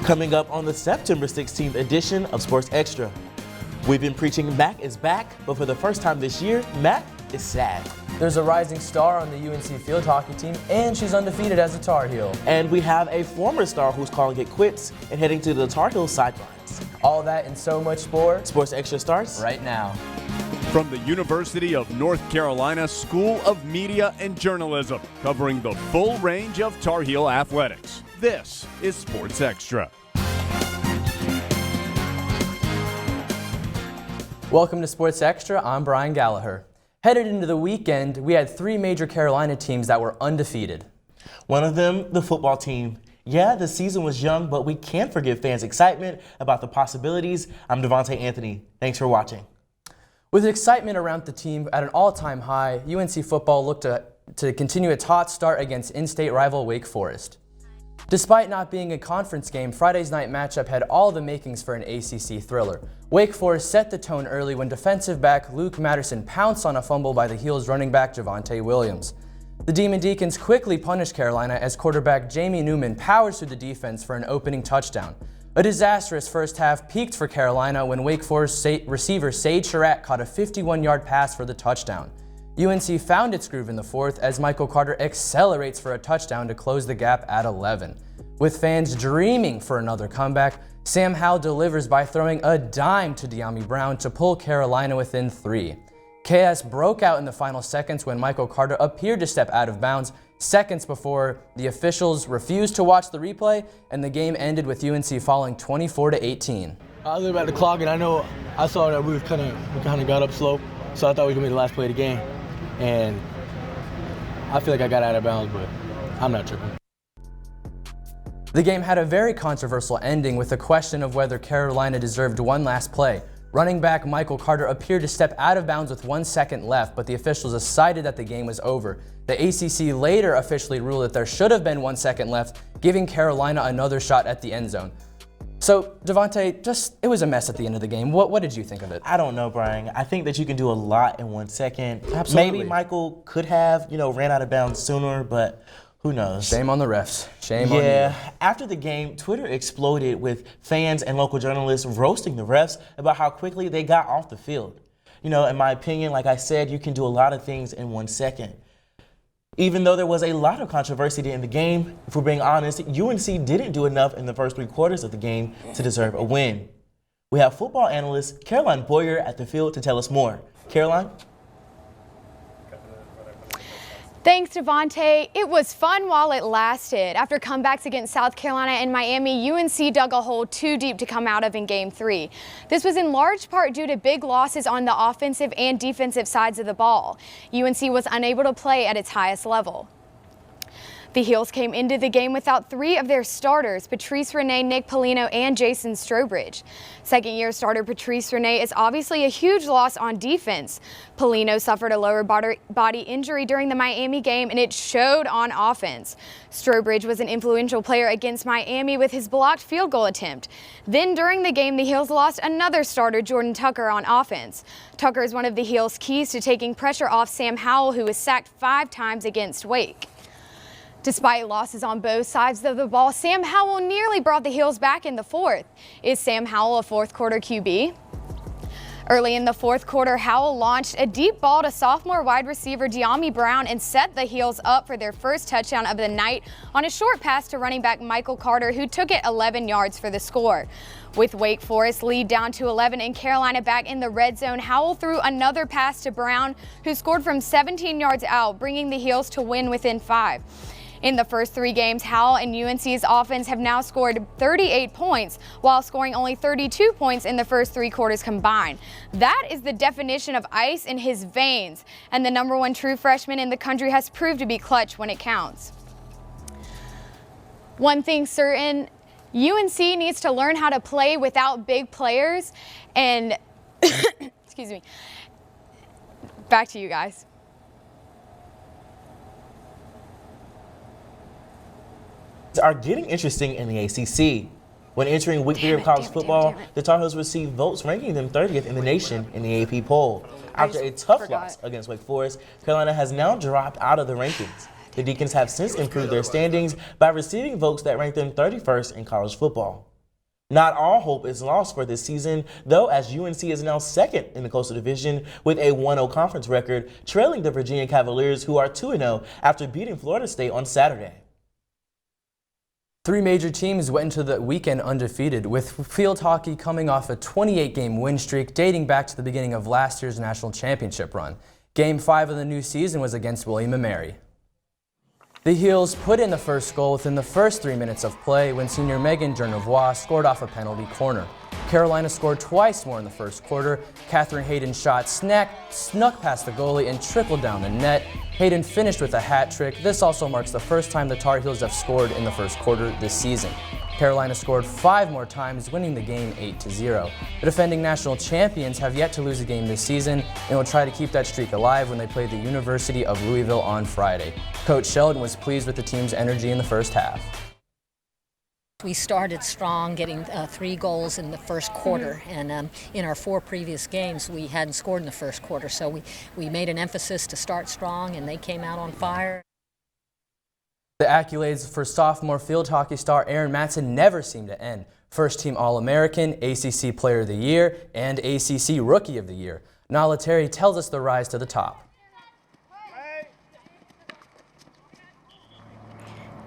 Coming up on the September 16th edition of Sports Extra. We've been preaching Mac is back, but for the first time this year, Mac is sad. There's a rising star on the UNC field hockey team, and she's undefeated as a Tar Heel. And we have a former star who's calling it quits and heading to the Tar Heel sidelines. All that and so much more. Sports Extra starts right now. From the University of North Carolina School of Media and Journalism, covering the full range of Tar Heel athletics. This is Sports Extra. Welcome to Sports Extra. I'm Brian Gallagher. Headed into the weekend, we had three major Carolina teams that were undefeated. One of them, the football team. Yeah, the season was young, but we can't forgive fans' excitement about the possibilities. I'm Devontae Anthony. Thanks for watching. With excitement around the team at an all-time high, UNC football looked to continue its hot start against in-state rival Wake Forest. Despite not being a conference game, Friday's night matchup had all the makings for an ACC thriller. Wake Forest set the tone early when defensive back Luke Matterson pounced on a fumble by the Heels running back Javonte Williams. The Demon Deacons quickly punished Carolina as quarterback Jamie Newman powers through the defense for an opening touchdown. A disastrous first half peaked for Carolina when Wake Forest receiver Sage Surratt caught a 51-yard pass for the touchdown. UNC found its groove in the fourth as Michael Carter accelerates for a touchdown to close the gap at 11. With fans dreaming for another comeback, Sam Howell delivers by throwing a dime to De'Ami Brown to pull Carolina within 3. Chaos broke out in the final seconds when Michael Carter appeared to step out of bounds seconds before the officials refused to watch the replay, and the game ended with UNC falling 24-18. I was looking at the clock, and I saw that we kind of got up slow, so I thought we were gonna be the last play of the game, and I feel like I got out of bounds, but I'm not tripping. The game had a very controversial ending with the question of whether Carolina deserved one last play. Running back Michael Carter appeared to step out of bounds with 1 second left, but the officials decided that the game was over. The ACC later officially ruled that there should have been 1 second left, giving Carolina another shot at the end zone. So, Devontae, it was a mess at the end of the game. What did you think of it? I don't know, Brian. I think that you can do a lot in 1 second. Absolutely. Maybe Michael could have, ran out of bounds sooner, but who knows? Shame on the refs. Shame on you. Yeah. After the game, Twitter exploded with fans and local journalists roasting the refs about how quickly they got off the field. In my opinion, like I said, you can do a lot of things in 1 second. Even though there was a lot of controversy in the game, if we're being honest, UNC didn't do enough in the first 3 quarters of the game to deserve a win. We have football analyst Caroline Boyer at the field to tell us more. Caroline? Thanks, Devontae. It was fun while it lasted. After comebacks against South Carolina and Miami, UNC dug a hole too deep to come out of in Game 3. This was in large part due to big losses on the offensive and defensive sides of the ball. UNC was unable to play at its highest level. The Heels came into the game without 3 of their starters, Patrice Renee, Nick Polino, and Jason Strobridge. Second-year starter Patrice Renee is obviously a huge loss on defense. Polino suffered a lower body injury during the Miami game, and it showed on offense. Strobridge was an influential player against Miami with his blocked field goal attempt. Then during the game, the Heels lost another starter, Jordan Tucker, on offense. Tucker is one of the Heels' keys to taking pressure off Sam Howell, who was sacked 5 times against Wake. Despite losses on both sides of the ball, Sam Howell nearly brought the Heels back in the fourth. Is Sam Howell a fourth-quarter QB? Early in the fourth quarter, Howell launched a deep ball to sophomore wide receiver De'Ami Brown and set the Heels up for their first touchdown of the night on a short pass to running back Michael Carter, who took it 11 yards for the score. With Wake Forest lead down to 11 and Carolina back in the red zone, Howell threw another pass to Brown, who scored from 17 yards out, bringing the Heels to win within 5. In the first 3 games, Howell and UNC's offense have now scored 38 points, while scoring only 32 points in the first 3 quarters combined. That is the definition of ice in his veins, and the #1 true freshman in the country has proved to be clutch when it counts. One thing certain, UNC needs to learn how to play without big players, and excuse me, back to you guys. Are getting interesting in the ACC. When entering week 3 of college football, the Tar Heels received votes ranking them 30th in the nation in the AP poll. After a tough loss against Wake Forest, Carolina has now dropped out of the rankings. The Deacons have since improved their standings by receiving votes that rank them 31st in college football. Not all hope is lost for this season, though, as UNC is now second in the Coastal Division with a 1-0 conference record, trailing the Virginia Cavaliers, who are 2-0 after beating Florida State on Saturday. Three major teams went into the weekend undefeated, with field hockey coming off a 28-game win streak dating back to the beginning of last year's national championship run. Game 5 of the new season was against William & Mary. The Heels put in the first goal within the first 3 minutes of play when senior Megan Jernovois scored off a penalty corner. Carolina scored twice more in the first quarter. Catherine Hayden's shot snuck past the goalie and trickled down the net. Hayden finished with a hat trick. This also marks the first time the Tar Heels have scored in the first quarter this season. Carolina scored 5 more times, winning the game 8-0. The defending national champions have yet to lose a game this season and will try to keep that streak alive when they play the University of Louisville on Friday. Coach Sheldon was pleased with the team's energy in the first half. We started strong, getting 3 goals in the first quarter, and in our 4 previous games we hadn't scored in the first quarter, so we made an emphasis to start strong, and they came out on fire. The accolades for sophomore field hockey star Erin Matson never seem to end. First team All-American, ACC Player of the Year, and ACC Rookie of the Year. Nala Terry tells us the rise to the top.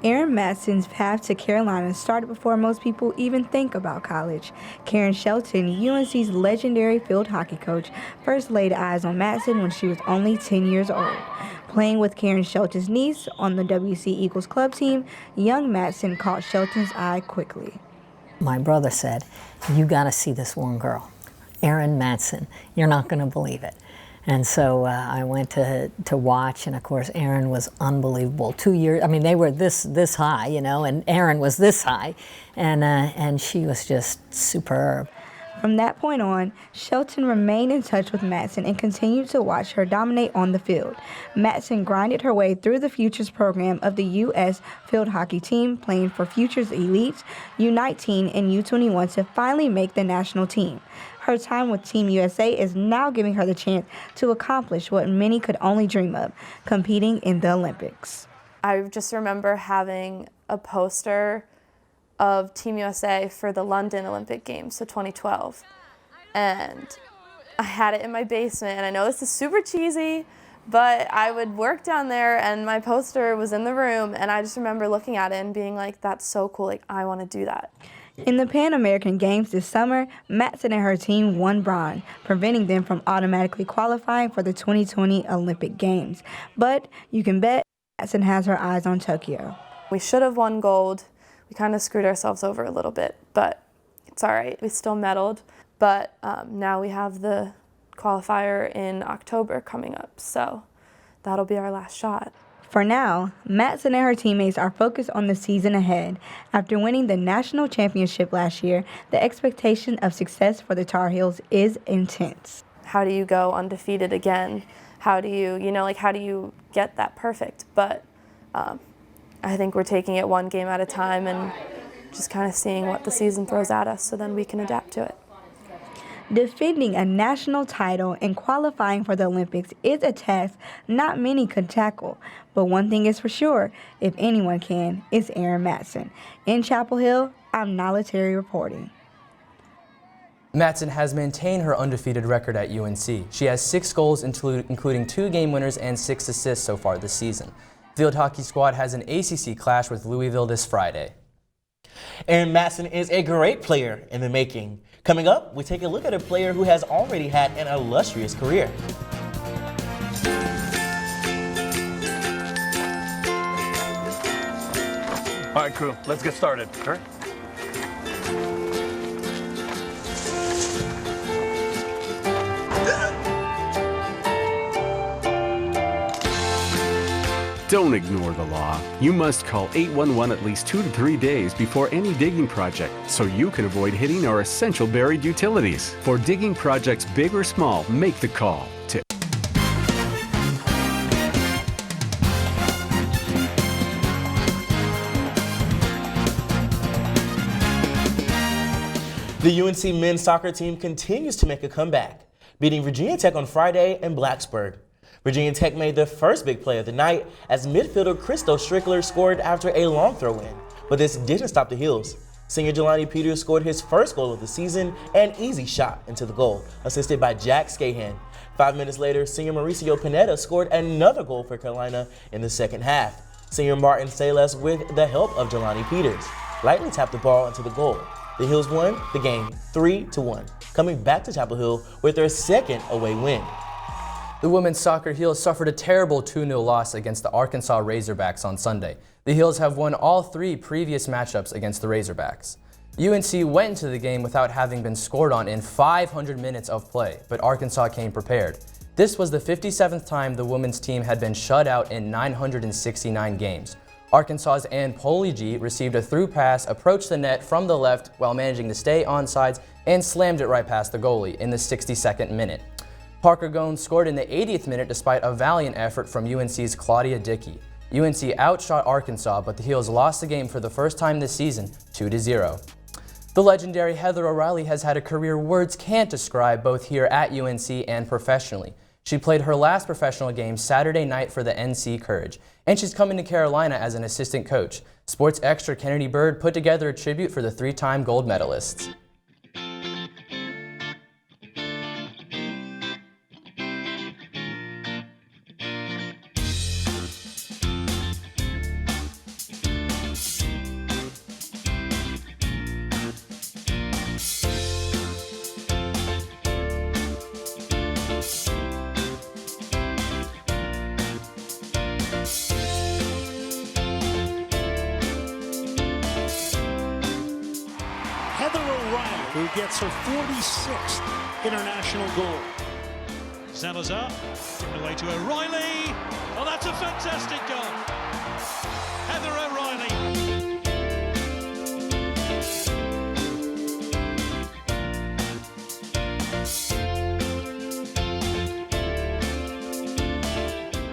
Erin Matson's path to Carolina started before most people even think about college. Karen Shelton, UNC's legendary field hockey coach, first laid eyes on Matson when she was only 10 years old. Playing with Karen Shelton's niece on the WC Eagles club team, young Matson caught Shelton's eye quickly. My brother said, "You got to see this one girl, Erin Matson. You're not going to believe it." And so I went to watch, and of course Erin was unbelievable. 2 years, I mean, they were this high, you know, and Erin was this high, and she was just superb. From that point on, Shelton remained in touch with Matson and continued to watch her dominate on the field. Matson grinded her way through the Futures program of the U.S. field hockey team, playing for Futures Elites, U19, and U21 to finally make the national team. Her time with Team USA is now giving her the chance to accomplish what many could only dream of, competing in the Olympics. I just remember having a poster of Team USA for the London Olympic Games, so 2012. And I had it in my basement, and I know this is super cheesy, but I would work down there and my poster was in the room, and I just remember looking at it and being like, that's so cool, like I want to do that. In the Pan American Games this summer, Matson and her team won bronze, preventing them from automatically qualifying for the 2020 Olympic Games. But you can bet Matson has her eyes on Tokyo. We should have won gold. We kind of screwed ourselves over a little bit, but it's all right. We still medaled, but now we have the qualifier in October coming up, so that'll be our last shot. For now, Matson and her teammates are focused on the season ahead. After winning the national championship last year, the expectation of success for the Tar Heels is intense. How do you go undefeated again? How do you, how do you get that perfect? But I think we're taking it one game at a time and just kind of seeing what the season throws at us so then we can adapt to it. Defending a national title and qualifying for the Olympics is a task not many could tackle. But one thing is for sure, if anyone can, it's Erin Matson. In Chapel Hill, I'm Nala Terry reporting. Matson has maintained her undefeated record at UNC. She has 6 goals, including 2 game winners and 6 assists so far this season. Field hockey squad has an ACC clash with Louisville this Friday. Erin Matson is a great player in the making. Coming up, we take a look at a player who has already had an illustrious career. All right, crew, let's get started. All right. Don't ignore the law. You must call 811 at least 2 to 3 days before any digging project so you can avoid hitting our essential buried utilities. For digging projects big or small, make the call to The UNC men's soccer team continues to make a comeback, beating Virginia Tech on Friday in Blacksburg. Virginia Tech made their first big play of the night as midfielder Christo Strickler scored after a long throw-in, but this didn't stop the Heels. Senior Jelani Peters scored his first goal of the season, an easy shot into the goal, assisted by Jack Scahan. 5 minutes later, senior Mauricio Pineda scored another goal for Carolina in the second half. Senior Martin Salas, with the help of Jelani Peters, lightly tapped the ball into the goal. The Hills won the game 3-1, coming back to Chapel Hill with their second away win. The women's soccer Heels suffered a terrible 2-0 loss against the Arkansas Razorbacks on Sunday. The Heels have won all 3 previous matchups against the Razorbacks. UNC went into the game without having been scored on in 500 minutes of play, but Arkansas came prepared. This was the 57th time the women's team had been shut out in 969 games. Arkansas's Ann Poligi received a through pass, approached the net from the left while managing to stay onside, and slammed it right past the goalie in the 62nd minute. Parker Gones scored in the 80th minute despite a valiant effort from UNC's Claudia Dickey. UNC outshot Arkansas, but the Heels lost the game for the first time this season, 2-0. The legendary Heather O'Reilly has had a career words can't describe both here at UNC and professionally. She played her last professional game Saturday night for the NC Courage, and she's coming to Carolina as an assistant coach. Sports Xtra Kennedy Bird put together a tribute for the 3-time gold medalists. Heather O'Reilly, who gets her 46th international goal. Salazar, given away to O'Reilly. Oh, that's a fantastic goal. Heather O'Reilly.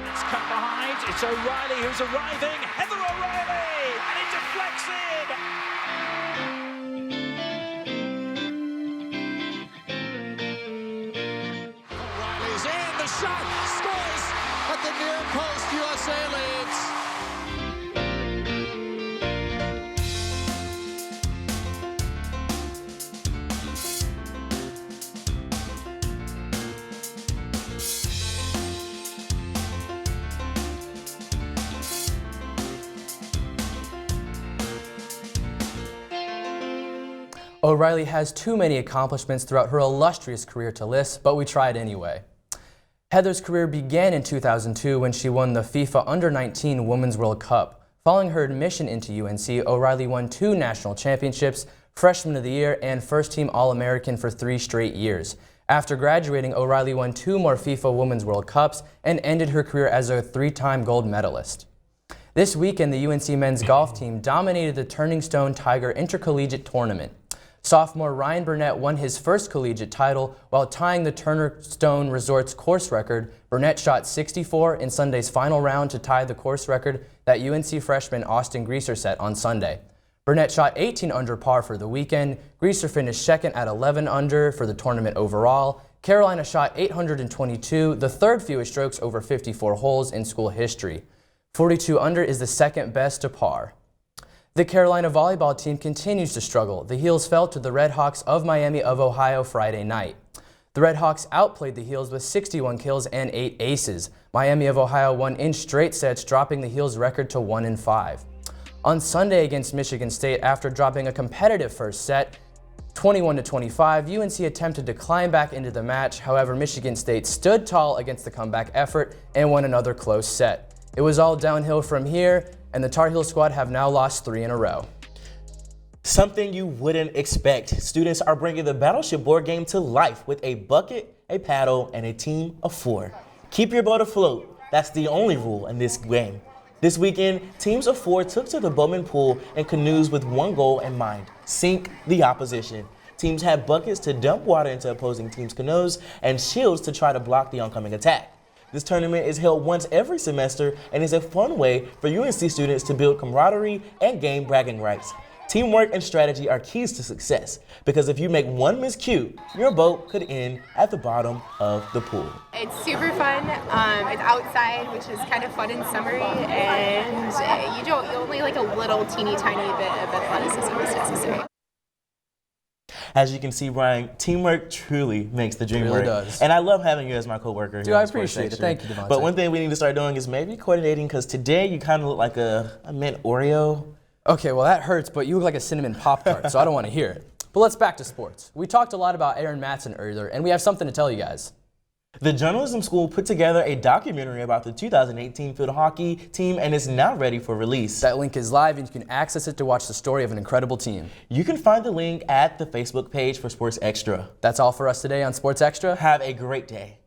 It's cut behind. It's O'Reilly who's arriving. Heather O'Reilly, and it deflects in. The shot scores at the near post. USA leads. O'Reilly has too many accomplishments throughout her illustrious career to list, but we tried anyway. Heather's career began in 2002 when she won the FIFA Under-19 Women's World Cup. Following her admission into UNC, O'Reilly won 2 national championships, Freshman of the Year, and First-Team All-American for 3 straight years. After graduating, O'Reilly won 2 more FIFA Women's World Cups and ended her career as a 3-time gold medalist. This weekend, the UNC men's golf team dominated the Turning Stone Tiger Intercollegiate Tournament. Sophomore Ryan Burnett won his first collegiate title while tying the Turner Stone Resort's course record. Burnett shot 64 in Sunday's final round to tie the course record that UNC freshman Austin Greaser set on Sunday. Burnett shot 18 under par for the weekend. Greaser finished second at 11 under for the tournament overall. Carolina shot 822, the third fewest strokes over 54 holes in school history. 42 under is the second best to par. The Carolina volleyball team continues to struggle. The Heels fell to the Redhawks of Miami of Ohio Friday night. The Redhawks outplayed the Heels with 61 kills and 8 aces. Miami of Ohio won in straight sets, dropping the Heels' record to 1-5. On Sunday against Michigan State, after dropping a competitive first set, 21-25, UNC attempted to climb back into the match. However, Michigan State stood tall against the comeback effort and won another close set. It was all downhill from here, and the Tar Heel squad have now lost 3 in a row. Something you wouldn't expect. Students are bringing the Battleship board game to life with a bucket, a paddle, and a team of 4. Keep your boat afloat. That's the only rule in this game. This weekend, teams of 4 took to the Bowman Pool in canoes with one goal in mind: sink the opposition. Teams had buckets to dump water into opposing teams' canoes and shields to try to block the oncoming attack. This tournament is held once every semester and is a fun way for UNC students to build camaraderie and gain bragging rights. Teamwork and strategy are keys to success, because if you make one miscue, your boat could end at the bottom of the pool. It's super fun. It's outside, which is kind of fun and summery, and you only like a little teeny tiny bit of athleticism is necessary. As you can see, Brian, teamwork truly makes the dream It really work. does. And I love having you as my coworker. Dude, I appreciate it. Thank you, Devontae. But one thing we need to start doing is maybe coordinating, because today you kind of look like a mint Oreo. Okay, well that hurts, but you look like a cinnamon Pop-Tart, so I don't want to hear it. But let's back to sports. We talked a lot about Aaron Matson earlier, and we have something to tell you guys. The journalism school put together a documentary about the 2018 field hockey team, and it's now ready for release. That link is live, and you can access it to watch the story of an incredible team. You can find the link at the Facebook page for Sports Extra. That's all for us today on Sports Extra. Have a great day.